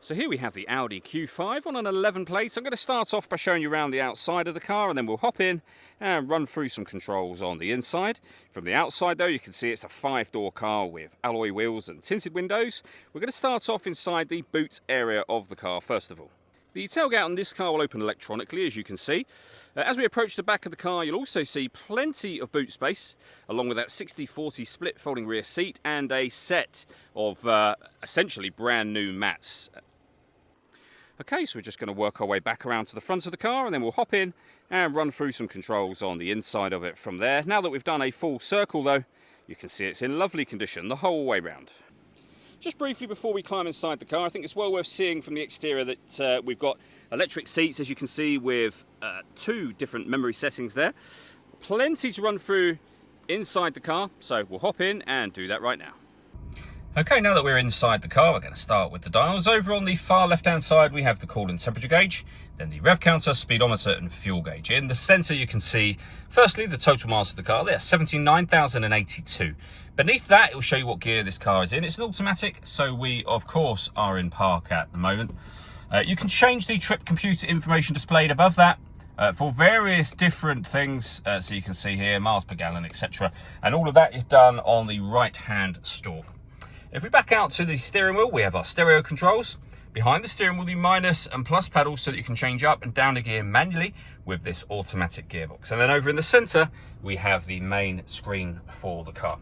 So here we have the Audi Q5 on an 11 plate. I'm going to start off by showing you around the outside of the car, and then we'll hop in and run through some controls on the inside. From the outside though, you can see it's a 5-door car with alloy wheels and tinted windows. We're going to start off inside the boot area of the car first of all. The tailgate on this car will open electronically, as you can see. As we approach the back of the car, you'll also see plenty of boot space, along with that 60/40 split folding rear seat and a set of essentially brand new mats. Okay, so we're just going to work our way back around to the front of the car, and then we'll hop in and run through some controls on the inside of it from there. Now that we've done a full circle though, you can see it's in lovely condition the whole way round. Just briefly before we climb inside the car, I think it's well worth seeing from the exterior that we've got electric seats, as you can see, with 2 different memory settings there. Plenty to run through inside the car, so we'll hop in and do that right now. Okay, now that we're inside the car, we're going to start with the dials. Over on the far left-hand side, we have the coolant temperature gauge, then the rev counter, speedometer, and fuel gauge. In the centre, you can see, firstly, the total miles of the car. There, 79,082. Beneath that, it will show you what gear this car is in. It's an automatic, so we, of course, are in park at the moment. You can change the trip computer information displayed above that for various different things. So you can see here, miles per gallon, etc. And all of that is done on the right-hand stalk. If we back out to the steering wheel, we have our stereo controls. Behind the steering wheel, the minus and plus pedals, so that you can change up and down a gear manually with this automatic gearbox. And then over in the center, we have the main screen for the car.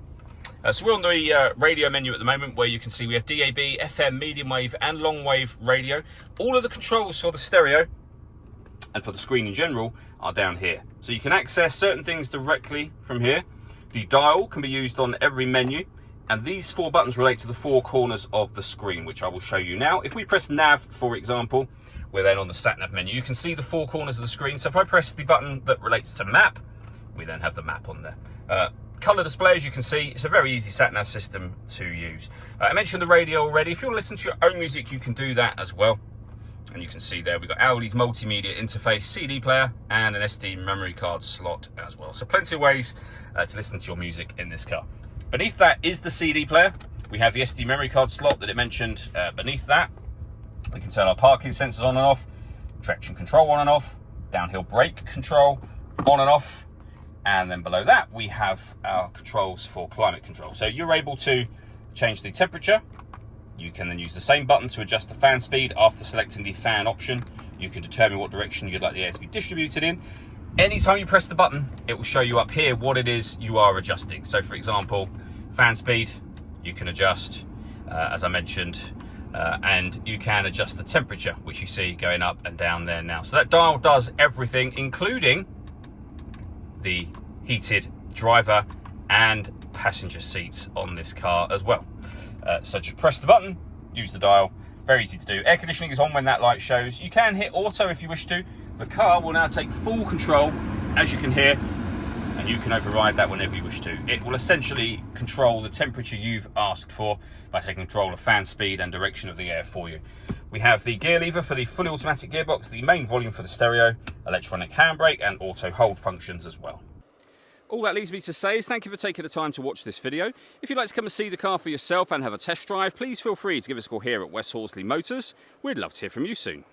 So we're on the radio menu at the moment, where you can see we have DAB, FM, medium wave and long wave radio. All of the controls for the stereo and for the screen in general are down here. So you can access certain things directly from here. The dial can be used on every menu. And these 4 buttons relate to the 4 corners of the screen, which I will show you now. If we press nav, for example, we're then on the sat nav menu. You can see the 4 corners of the screen. So if I press the button that relates to map, we then have the map on there. Color display, as you can see, it's a very easy sat nav system to use. I mentioned the radio already. If you want to listen to your own music, you can do that as well. And you can see there we've got Audi's multimedia interface, CD player, and an SD memory card slot as well. So plenty of ways to listen to your music in this car. Beneath that is the CD player. We have the SD memory card slot that it mentioned beneath that. We can turn our parking sensors on and off, traction control on and off, downhill brake control on and off. And then below that, we have our controls for climate control. So you're able to change the temperature. You can then use the same button to adjust the fan speed. After selecting the fan option, you can determine what direction you'd like the air to be distributed in. Anytime you press the button, it will show you up here what it is you are adjusting. So for example, fan speed, you can adjust, as I mentioned, and you can adjust the temperature, which you see going up and down there now. So that dial does everything, including the heated driver and passenger seats on this car as well. So just press the button, use the dial, very easy to do. Air conditioning is on when that light shows. You can hit auto if you wish to. The car will now take full control, as you can hear, and you can override that whenever you wish to. It will essentially control the temperature you've asked for by taking control of fan speed and direction of the air for you. We have the gear lever for the fully automatic gearbox, the main volume for the stereo, electronic handbrake and auto hold functions as well. All that leaves me to say is thank you for taking the time to watch this video. If you'd like to come and see the car for yourself and have a test drive, please feel free to give us a call here at West Horsley Motors. We'd love to hear from you soon.